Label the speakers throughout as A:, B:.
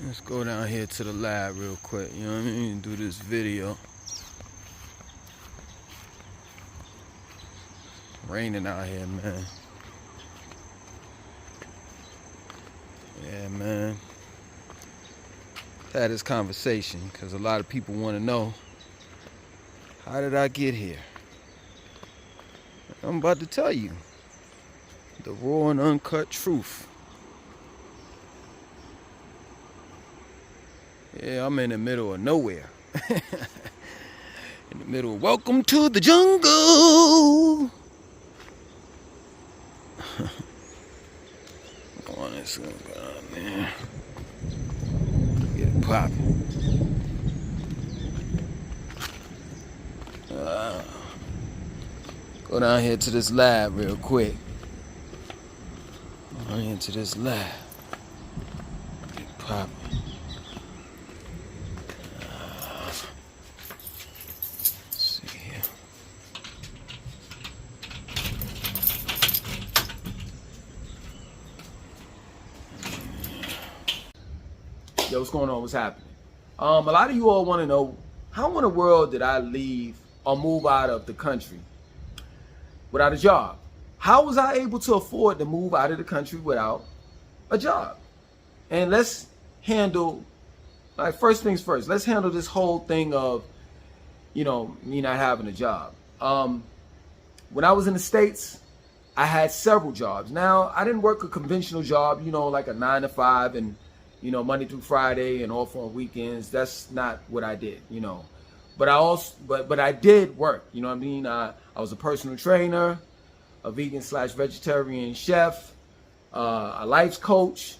A: Let's go down here to the lab real quick, you know what I mean? Do this video. Raining out here, man. Yeah, man. Had this conversation because a lot of people want to know, how did I get here? I'm about to tell you the raw and uncut truth. Yeah, I'm in the middle of nowhere. In the middle of welcome to the jungle. Come on, let's go, man. Get it popping. Go down here to this lab real quick. Go down here to this lab. Get it popping. Let's see here. Yo, what's going on? What's happening? A lot of you all want to know, how in the world did I leave or move out of the country without a job? How was I able to afford to move out of the country without a job? And let's handle, like, first things first, let's handle this whole thing of, you know, me not having a job. When I was in the States, I had several jobs. Now, I didn't work a conventional job, you know, like a 9 to 5 and, you know, Monday through Friday and off on weekends. That's not what I did, you know. But I also, but I did work, you know what I mean? I was a personal trainer, a vegan/vegetarian chef, a life coach,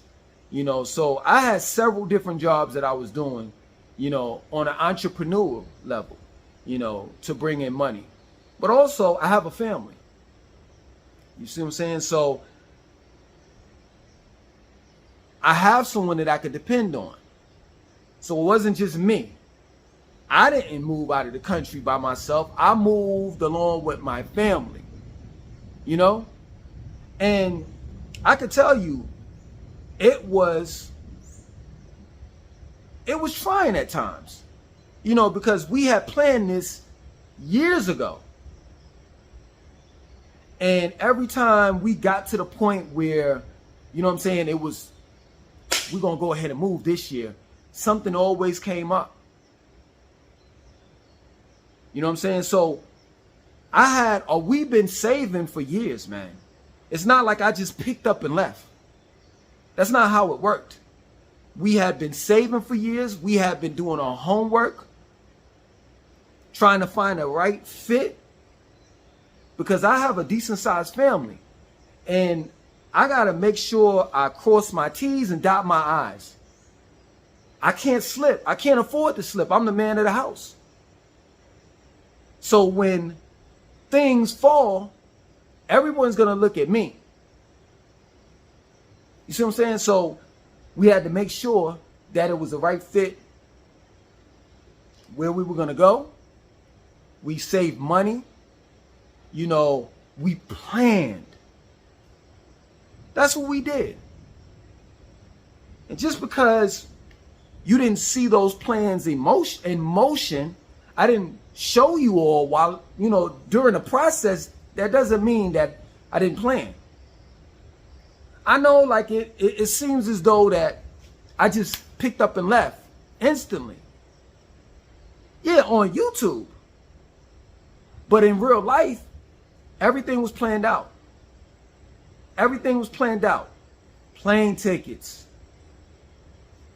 A: you know. So I had several different jobs that I was doing, you know, on an entrepreneurial level, you know, to bring in money. But also, I have a family. You see what I'm saying? So I have someone that I could depend on. So it wasn't just me. I didn't move out of the country by myself. I moved along with my family, you know? And I could tell you, it was trying at times, you know, because we had planned this years ago. And every time we got to the point where, you know what I'm saying, it was, we're going to go ahead and move this year, something always came up. You know what I'm saying? So we've been saving for years, man. It's not like I just picked up and left. That's not how it worked. We had been saving for years. We had been doing our homework, trying to find the right fit, because I have a decent sized family and I got to make sure I cross my T's and dot my I's. I can't slip. I can't afford to slip. I'm the man of the house. So when things fall, everyone's going to look at me. You see what I'm saying? So we had to make sure that it was the right fit where we were going to go. We saved money. You know, we planned. That's what we did. And just because you didn't see those plans in motion, I didn't show you all while, you know, during the process, that doesn't mean that I didn't plan. I know, like, it seems as though that I just picked up and left instantly. Yeah, on YouTube. But in real life, everything was planned out. Everything was planned out. Plane tickets,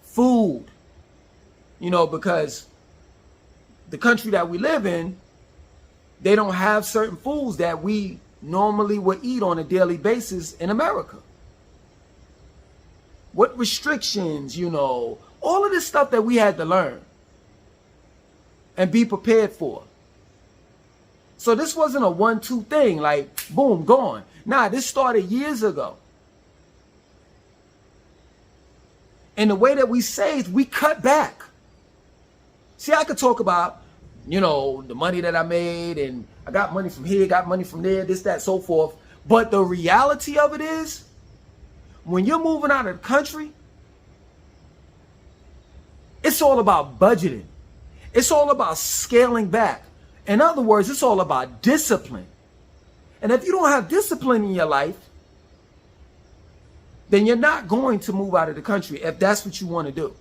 A: food, you know, because the country that we live in, they don't have certain foods that we normally would eat on a daily basis in America. What restrictions, you know, all of this stuff that we had to learn and be prepared for. So this wasn't a 1-2 thing, like, boom, gone. Nah, this started years ago. And the way that we saved, we cut back. See, I could talk about, you know, the money that I made and I got money from here, got money from there, this, that, so forth. But the reality of it is, when you're moving out of the country, It's all about budgeting. It's all about scaling back. In other words, it's all about discipline. And if you don't have discipline in your life, then you're not going to move out of the country if that's what you want to do.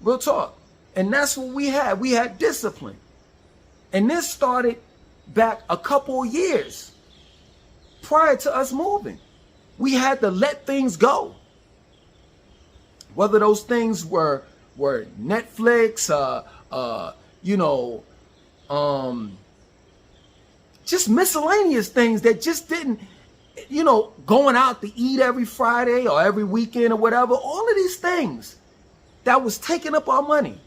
A: Real talk. And that's what we had. We had discipline. And this started back a couple of years prior to us moving. We had to let things go. Whether those things were Netflix, just miscellaneous things that just didn't, going out to eat every Friday or every weekend or whatever. All of these things that was taking up our money.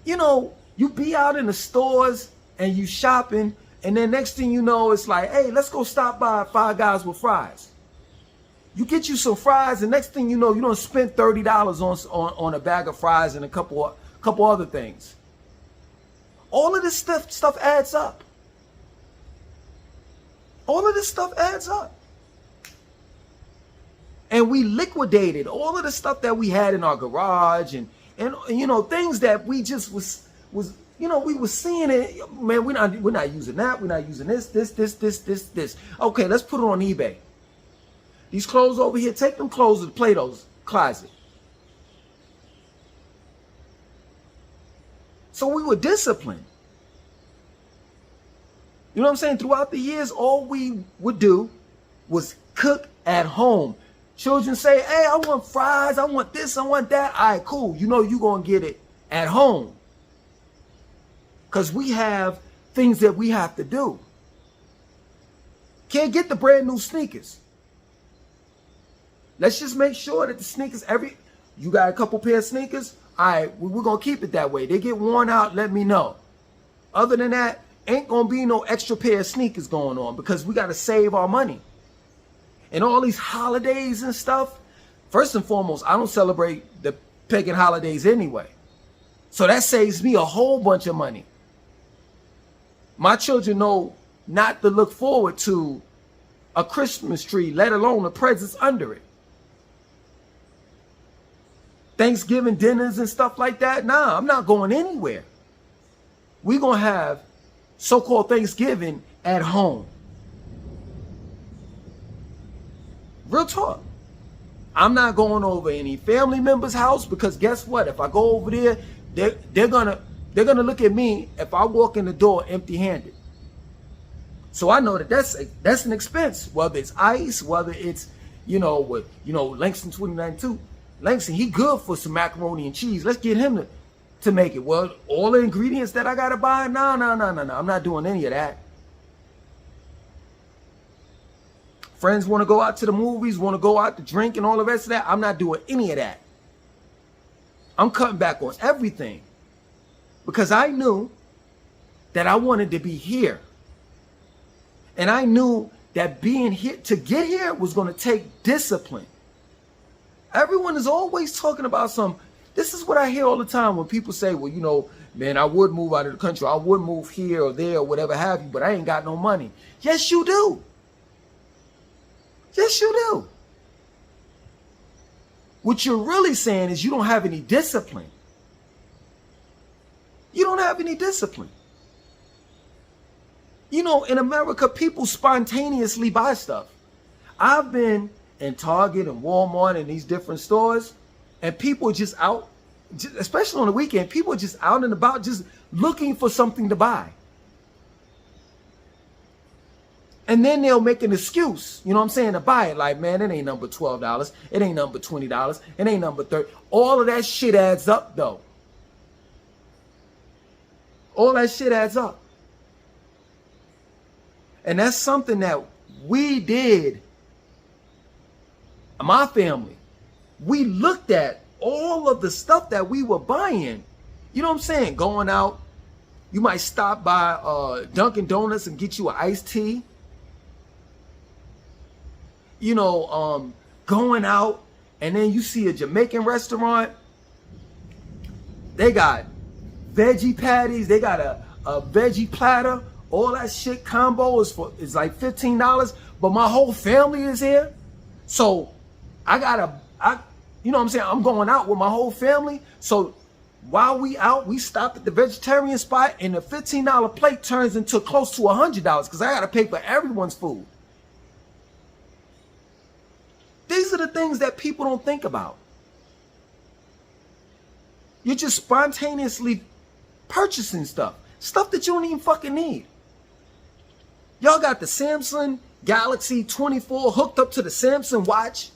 A: You be out in the stores and you shopping, and then next thing you know, it's like, hey, let's go stop by Five Guys with fries. You get you some fries, and next thing you know, you don't spend $30 on a bag of fries and a couple other things. All of this stuff adds up. All of this stuff adds up. And we liquidated all of the stuff that we had in our garage and things that we just was we were seeing it. Man, we're not using that. We're not using this. Okay, let's put it on eBay. These clothes over here, take them clothes to the Plato's closet. So we were disciplined. You know what I'm saying? Throughout the years, all we would do was cook at home. Children say, hey, I want fries, I want this, I want that. All right, cool. You're going to get it at home. Because we have things that we have to do. Can't get the brand new sneakers. Let's just make sure that the sneakers, you got a couple pair of sneakers? All right, we're going to keep it that way. They get worn out, let me know. Other than that, ain't going to be no extra pair of sneakers going on because we got to save our money. And all these holidays and stuff, first and foremost, I don't celebrate the pagan holidays anyway. So that saves me a whole bunch of money. My children know not to look forward to a Christmas tree, let alone the presents under it. Thanksgiving dinners and stuff like that, nah, I'm not going anywhere. We're going to have so-called Thanksgiving at home. Real talk. I'm not going over any family member's house because guess what? If I go over there, they're gonna look at me if I walk in the door empty-handed. So I know that's an expense. Whether it's ice, whether it's Langston 2092. Langston, he good for some macaroni and cheese. Let's get him to make it. Well, all the ingredients that I gotta buy, no. I'm not doing any of that. Friends want to go out to the movies, want to go out to drink and all the rest of that. I'm not doing any of that. I'm cutting back on everything because I knew that I wanted to be here. And I knew that being here, to get here, was going to take discipline. Everyone is always talking about this is what I hear all the time when people say, well, man, I would move out of the country. I would move here or there or whatever have you, but I ain't got no money. Yes, you do. Yes, you do. What you're really saying is you don't have any discipline. You don't have any discipline. In America, people spontaneously buy stuff. I've been in Target and Walmart and these different stores, and people just out, especially on the weekend, people are just out and about just looking for something to buy. And then they'll make an excuse, to buy it. Like, man, it ain't number $12. It ain't number $20. It ain't number $30. All of that shit adds up, though. All that shit adds up. And that's something that we did, my family. We looked at all of the stuff that we were buying. You know what I'm saying? Going out, you might stop by Dunkin' Donuts and get you an iced tea. Going out and then you see a Jamaican restaurant. They got veggie patties. They got a veggie platter. All that shit combo is like $15. But my whole family is here. So I you know what I'm saying, I'm going out with my whole family. So while we out, we stop at the vegetarian spot and the $15 plate turns into close to $100 because I got to pay for everyone's food. These are the things that people don't think about. You're just spontaneously purchasing stuff that you don't even fucking need. Y'all got the Samsung Galaxy 24 hooked up to the Samsung watch,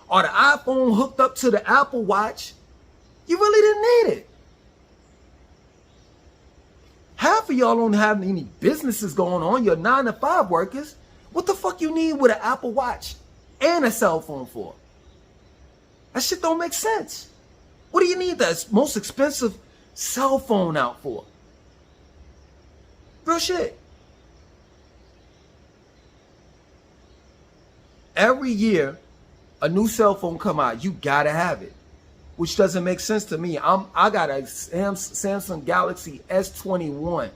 A: or the iPhone hooked up to the Apple Watch. You really didn't need it. Half of y'all don't have any businesses going on. You're 9-to-5 workers. What the fuck you need with an Apple Watch and a cell phone for? That shit don't make sense. What do you need the most expensive cell phone out for? Real shit. Every year, a new cell phone come out. You gotta have it, which doesn't make sense to me. I got a Samsung Galaxy S21,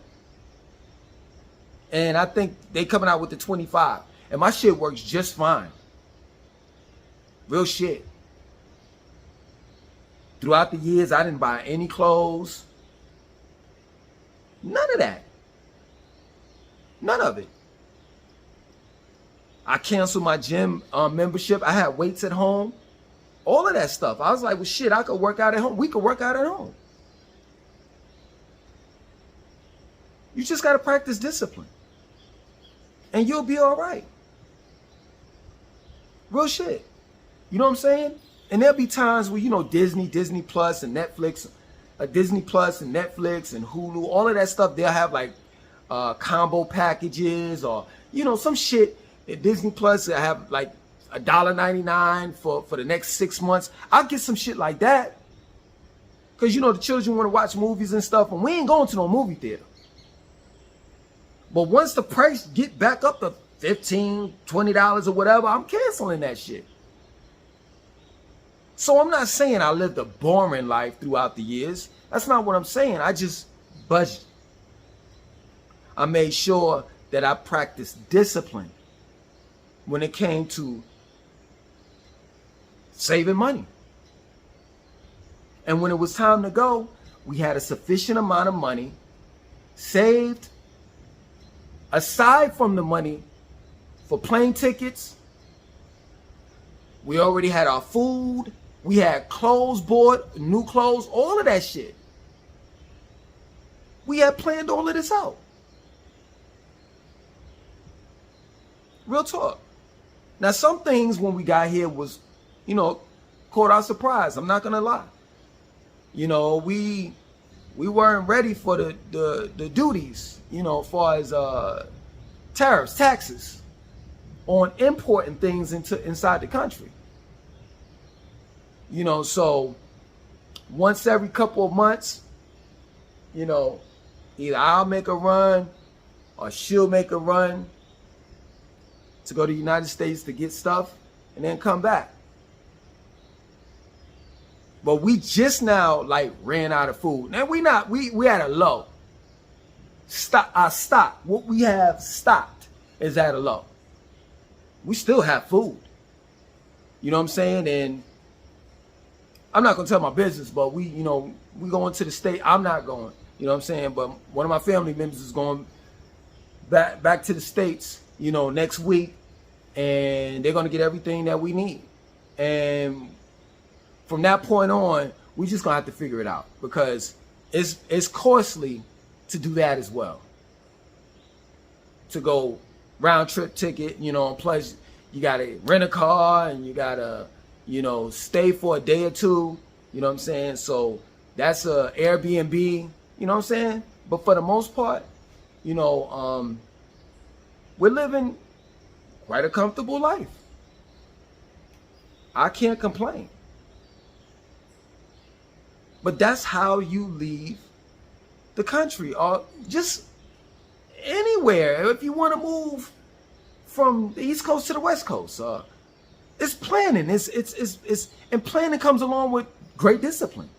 A: and I think they coming out with the 25, and my shit works just fine. Real shit. Throughout the years, I didn't buy any clothes. None of that. None of it. I canceled my gym membership. I had weights at home. All of that stuff. I was like, well, shit, I could work out at home. We could work out at home. You just got to practice discipline. And you'll be all right. Real shit. You know what I'm saying? And there'll be times where, you know, Disney Plus and Netflix, Disney Plus and Netflix and Hulu, all of that stuff, they'll have like combo packages or, you know, some shit. At Disney Plus, I have like $1.99 for the next 6 months. I'll get some shit like that. Because, you know, the children want to watch movies and stuff, and we ain't going to no movie theater. But once the price get back up to $15, $20 or whatever, I'm canceling that shit. So I'm not saying I lived a boring life throughout the years. That's not what I'm saying. I just budget. I made sure that I practiced discipline when it came to saving money. And when it was time to go, we had a sufficient amount of money saved aside from the money for plane tickets. We already had our food. We had clothes bought, new clothes, all of that shit. We had planned all of this out. Real talk. Now, some things when we got here was, you know, caught our surprise. I'm not going to lie. You know, we weren't ready for the duties, you know, as far as tariffs, taxes on importing things inside the country. You know, so once every couple of months, you know, either I'll make a run or she'll make a run to go to the United States to get stuff and then come back. But we just now like ran out of food. Now we at a low. Our stock, what we have stocked is at a low. We still have food. You know what I'm saying? And I'm not gonna tell my business, but we going to the state. I'm not going, you know what I'm saying? But one of my family members is going back to the States, you know, next week, and they're gonna get everything that we need. And from that point on, we just gonna have to figure it out because it's costly to do that as well. To go round trip ticket, you know, and plus you gotta rent a car and you gotta, you know, stay for a day or two, you know what I'm saying? So that's a Airbnb, you know what I'm saying? But for the most part, you know, we're living quite a comfortable life. I can't complain. But that's how you leave the country or just anywhere. If you want to move from the East Coast to the West Coast, it's planning. And planning comes along with great discipline.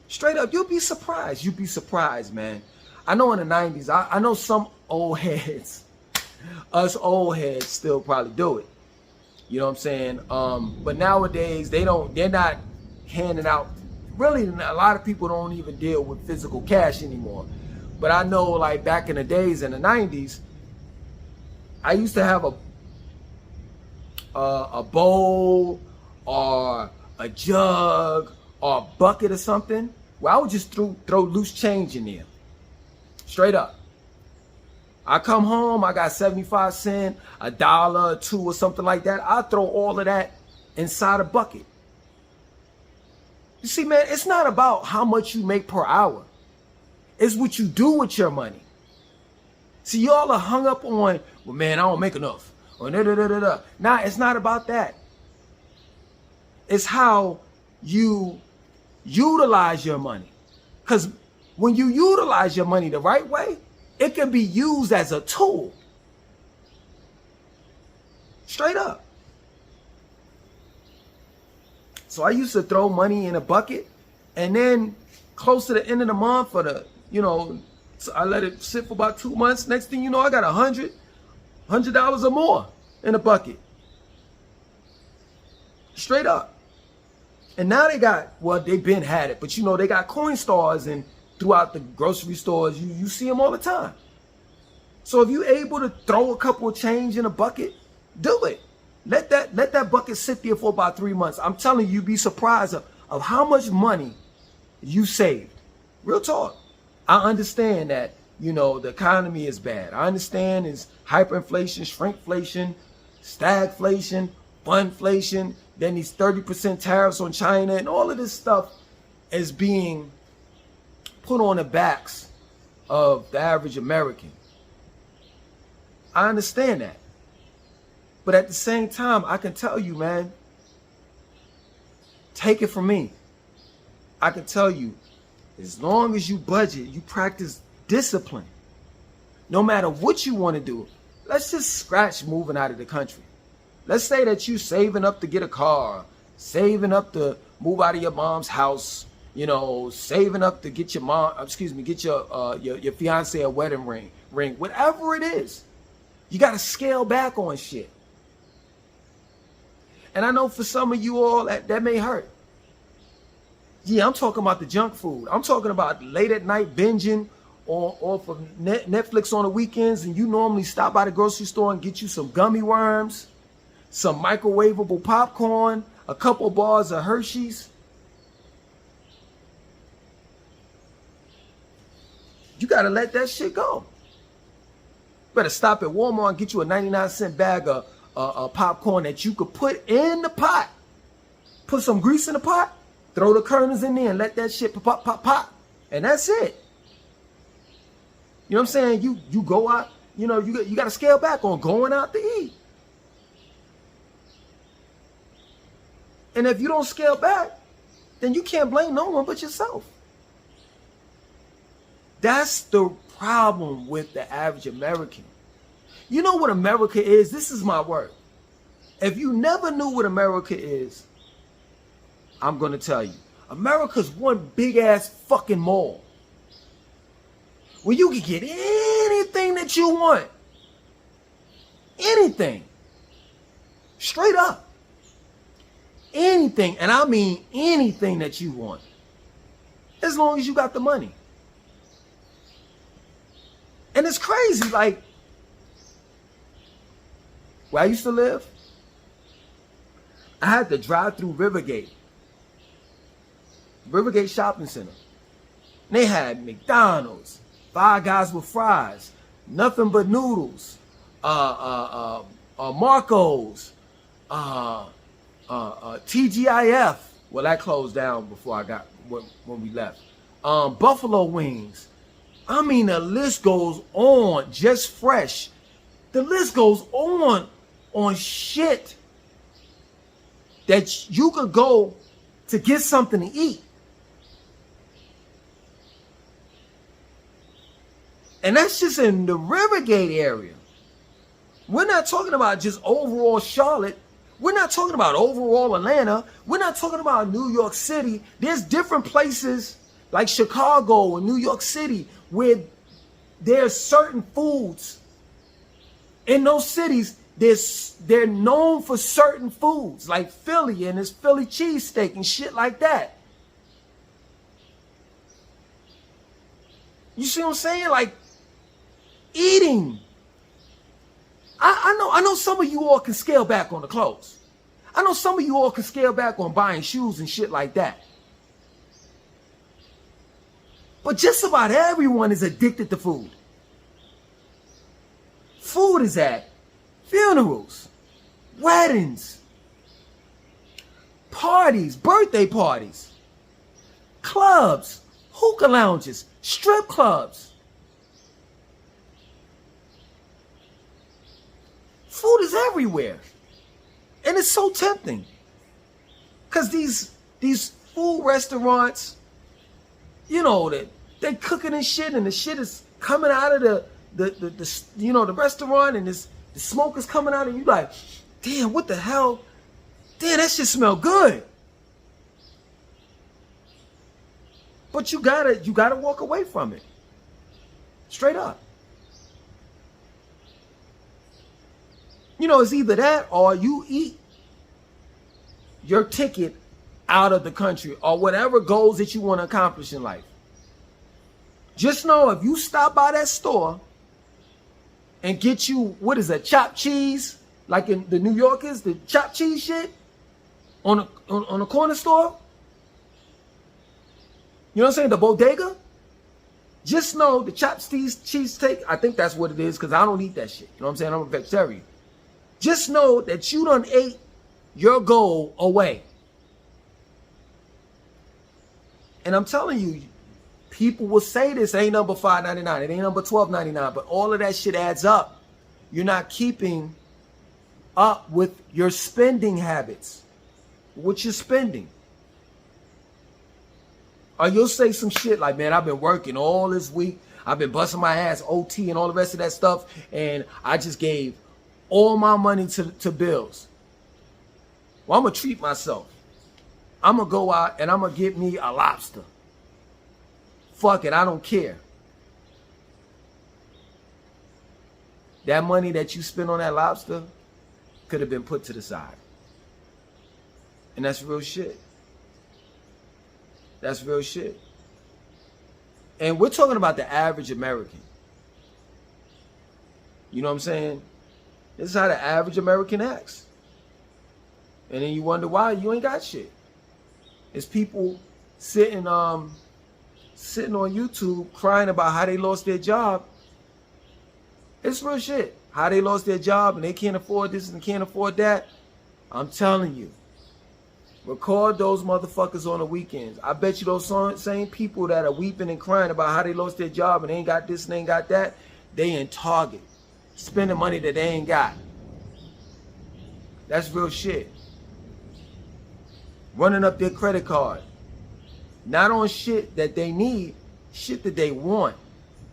A: Straight up, you'll be surprised. You'll be surprised, man. I know in the 90s, I know some old heads, us old heads still probably do it. You know what I'm saying? But nowadays they're not handing out. Really, a lot of people don't even deal with physical cash anymore. But I know, like back in the days in the 90s, I used to have a bowl or a jug or a bucket or something where I would just throw loose change in there. Straight up. I come home, I got 75 cents, $1, $2 or something like that. I throw all of that inside a bucket. You see, man, it's not about how much you make per hour. It's what you do with your money. See, y'all are hung up on, well, man, I don't make enough. Or da-da-da-da-da. Nah, it's not about that. It's how you utilize your money. Because when you utilize your money the right way, it can be used as a tool. Straight up. So I used to throw money in a bucket, and then close to the end of the month, for the, so I let it sit for about 2 months. Next thing you know, I got $100 or more in a bucket. Straight up. And now they got, well, they been had it, but they got Coinstars and throughout the grocery stores, you see them all the time. So if you're able to throw a couple of change in a bucket, do it. Let that bucket sit there for about 3 months. I'm telling you, you'd be surprised of how much money you saved. Real talk. I understand that, the economy is bad. I understand it's hyperinflation, shrinkflation, stagflation, funflation, then these 30% tariffs on China, and all of this stuff is being put on the backs of the average American. I understand that. But at the same time, I can tell you, man, take it from me. I can tell you, as long as you budget, you practice discipline, no matter what you want to do. Let's just scratch moving out of the country. Let's say that you saving up to get a car, saving up to move out of your mom's house, saving up to get get your fiance a wedding ring, whatever it is. You got to scale back on shit. And I know for some of you all that may hurt. Yeah, I'm talking about the junk food. I'm talking about late at night binging off of Netflix on the weekends, and you normally stop by the grocery store and get you some gummy worms, some microwavable popcorn, a couple bars of Hershey's. You got to let that shit go. Better stop at Walmart and get you a 99-cent bag of popcorn that you could put in the pot. Put some grease in the pot, throw the kernels in there, and let that shit pop, pop, pop. And that's it. You know what I'm saying? You go out, you got to scale back on going out to eat. And if you don't scale back, then you can't blame no one but yourself. That's the problem with the average American. You know what America is? This is my word. If you never knew what America is, I'm going to tell you. America's one big ass fucking mall where you can get anything that you want. Anything. Straight up. Anything. And I mean anything that you want. As long as you got the money. And it's crazy, like, where I used to live, I had to drive through Rivergate Shopping Center. And they had McDonald's, Five Guys with fries, nothing but noodles, Marco's, TGIF. Well, that closed down before when we left. Buffalo wings. I mean, the list goes on. Just Fresh. The list goes on shit that you could go to get something to eat. And that's just in the Rivergate area. We're not talking about just overall Charlotte. We're not talking about overall Atlanta. We're not talking about New York City. There's different places like Chicago and New York City where there's certain foods in those cities they're known for certain foods like Philly and this Philly cheesesteak and shit like that. You see what I'm saying? Like eating. I know some of you all can scale back on the clothes. I know some of you all can scale back on buying shoes and shit like that. But just about everyone is addicted to food. Food is at funerals, weddings, parties, birthday parties, clubs, hookah lounges, strip clubs. Food is everywhere. And it's so tempting. Because these food restaurants, you know, they're cooking and shit, and the shit is coming out of the restaurant, and the smoke is coming out, and you like, damn, what the hell? Damn, that shit smell good. But you gotta walk away from it. Straight up. You know, it's either that or you eat your ticket out of the country or whatever goals that you want to accomplish in life. Just know if you stop by that store and get you, what is that, chopped cheese, like in the New Yorkers, the chopped cheese shit on a corner store, you know what I'm saying, the bodega, just know the chopped cheese steak, I think that's what it is, because I don't eat that shit. You know what I'm saying? I'm a vegetarian. Just know that you done ate your goal away. And I'm telling you, people will say this ain't number $5.99, it ain't number $12.99, but all of that shit adds up. You're not keeping up with your spending habits, what you're spending. Or you'll say some shit like, man, I've been working all this week, I've been busting my ass, OT and all the rest of that stuff, and I just gave all my money to bills. Well, I'm going to treat myself. I'm going to go out and I'm going to get me a lobster. Fuck it, I don't care. That money that you spent on that lobster could have been put to the side. And that's real shit. That's real shit. And we're talking about the average American. You know what I'm saying? This is how the average American acts. And then you wonder why you ain't got shit. It's people sitting on YouTube crying about how they lost their job. It's real shit. How they lost their job and they can't afford this and can't afford that. I'm telling you. Record those motherfuckers on the weekends. I bet you those same people that are weeping and crying about how they lost their job and they ain't got this and they ain't got that, they in Target. Spending money that they ain't got. That's real shit. Running up their credit card. Not on shit that they need, shit that they want.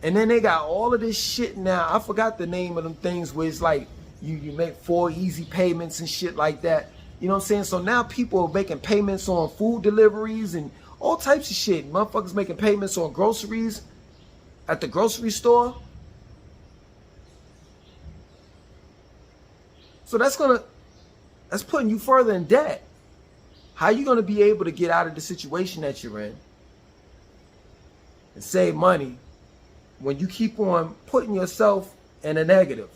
A: And then they got all of this shit now. I forgot the name of them things where it's like you make 4 easy payments and shit like that. You know what I'm saying? So now people are making payments on food deliveries and all types of shit. Motherfuckers making payments on groceries at the grocery store. So that's putting you further in debt. How are you going to be able to get out of the situation that you're in and save money when you keep on putting yourself in a negative?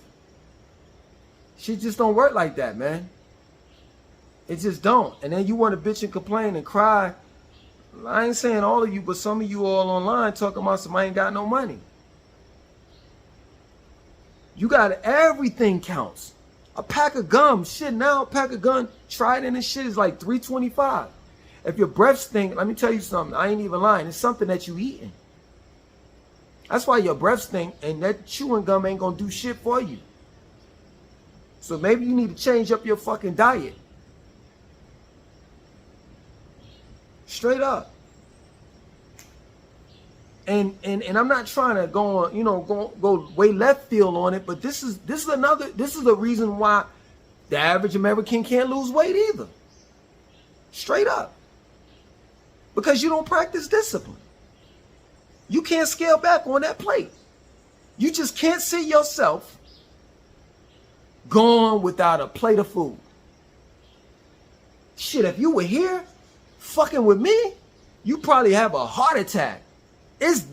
A: Shit just don't work like that, man. It just don't. And then you want to bitch and complain and cry. I ain't saying all of you, but some of you all online talking about somebody ain't got no money. You got everything counts. A pack of gum, shit, now a pack of gum, Trident and shit is like $3.25. If your breath stink, let me tell you something. I ain't even lying. It's something that you eating. That's why your breath stink, and that chewing gum ain't gonna do shit for you. So maybe you need to change up your fucking diet. Straight up. And I'm not trying to go on, go way left field on it, but this is the reason why the average American can't lose weight either. Straight up. Because you don't practice discipline. You can't scale back on that plate. You just can't see yourself gone without a plate of food. Shit, if you were here fucking with me, you probably have a heart attack. It's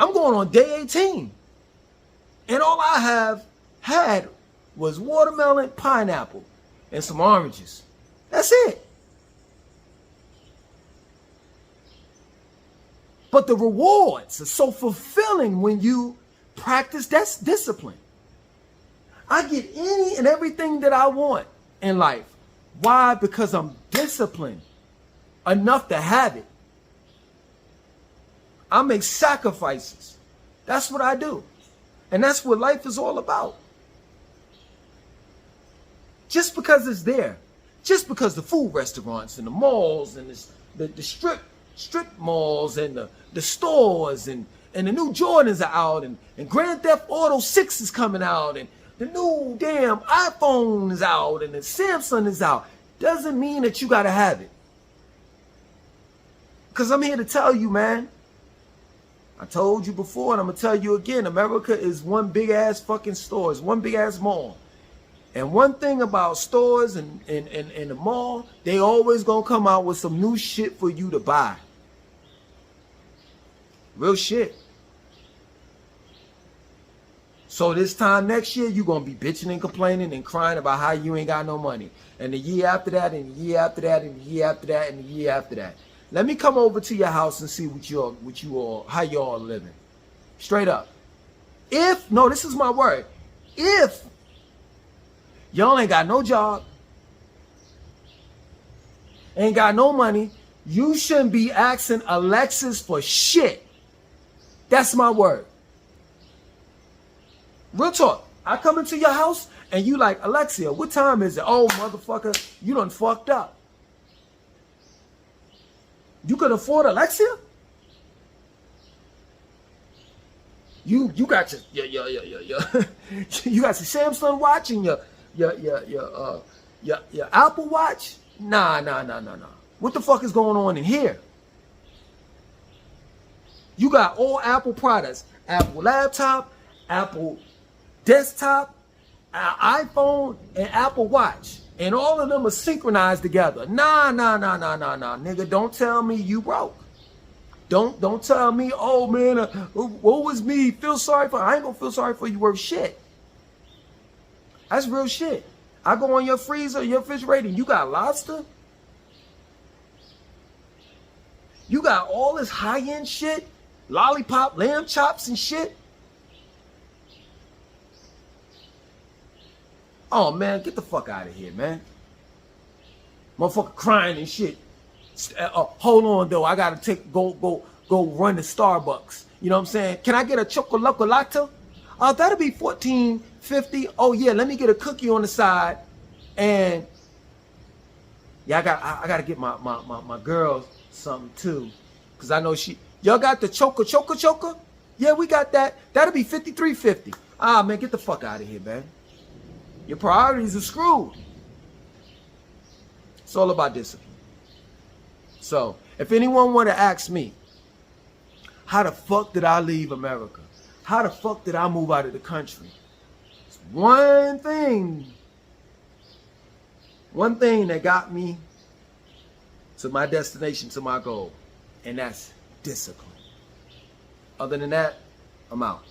A: I'm going on day 18. And all I have had was watermelon, pineapple, and some oranges. That's it. But the rewards are so fulfilling when you practice that discipline. I get any and everything that I want in life. Why? Because I'm disciplined enough to have it. I make sacrifices. That's what I do. And that's what life is all about. Just because it's there. Just because the food restaurants and the malls and the strip malls and the stores and the new Jordans are out and Grand Theft Auto 6 is coming out and the new damn iPhone is out and the Samsung is out, doesn't mean that you got to have it. Because I'm here to tell you, man. I told you before and I'm going to tell you again, America is one big ass fucking store. It's one big ass mall. And one thing about stores and the mall, they always going to come out with some new shit for you to buy. Real shit. So this time next year, you're going to be bitching and complaining and crying about how you ain't got no money. And the year after that, and the year after that, and the year after that, and the year after that. Let me come over to your house and see how y'all are living. Straight up. No, this is my word. If y'all ain't got no job, ain't got no money, you shouldn't be asking Alexis for shit. That's my word. Real talk. I come into your house and you like, Alexia, what time is it? Oh, motherfucker, you done fucked up. You could afford Alexia? You got your you got your Samsung watch and your Apple Watch? Nah. What the fuck is going on in here? You got all Apple products. Apple laptop, Apple desktop, iPhone, and Apple Watch. And all of them are synchronized together. Nah, nigga. Don't tell me you broke. Don't tell me, oh man, what was me? Feel sorry for. I ain't gonna feel sorry for you worth shit. That's real shit. I go on your freezer, your refrigerator, you got lobster. You got all this high-end shit, lollipop, lamb chops and shit. Oh man, get the fuck out of here, man. Motherfucker crying and shit. Hold on though, I gotta go run to Starbucks. You know what I'm saying? Can I get a chocolate? That'll be $14.50. Oh yeah, let me get a cookie on the side. And yeah, I gotta get my girl something too, cause I know y'all got the choker. Yeah, we got that. That'll be $53.50. Ah man, get the fuck out of here, man. Your priorities are screwed. It's all about discipline. So, if anyone want to ask me, how the fuck did I leave America? How the fuck did I move out of the country? It's one thing that got me to my destination, to my goal, and that's discipline. Other than that, I'm out.